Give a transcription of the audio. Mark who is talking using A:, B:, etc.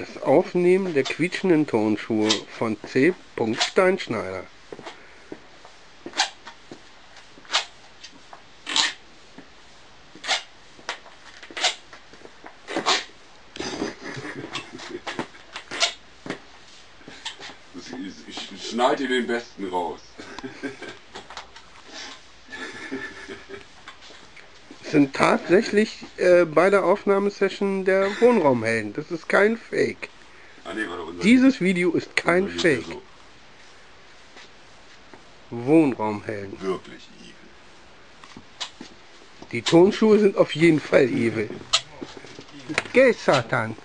A: Das Aufnehmen der quietschenden Turnschuhe von C. Steinschneider.
B: Ich schneide den besten raus.
A: Sind tatsächlich bei der Aufnahmesession der Wohnraumhelden. Das ist kein Fake.
B: Ah, nee,
A: Dieses Video ist kein Fake.
B: So.
A: Wohnraumhelden.
B: Wirklich evil.
A: Die Turnschuhe sind auf jeden Fall evil. Geh, Satan!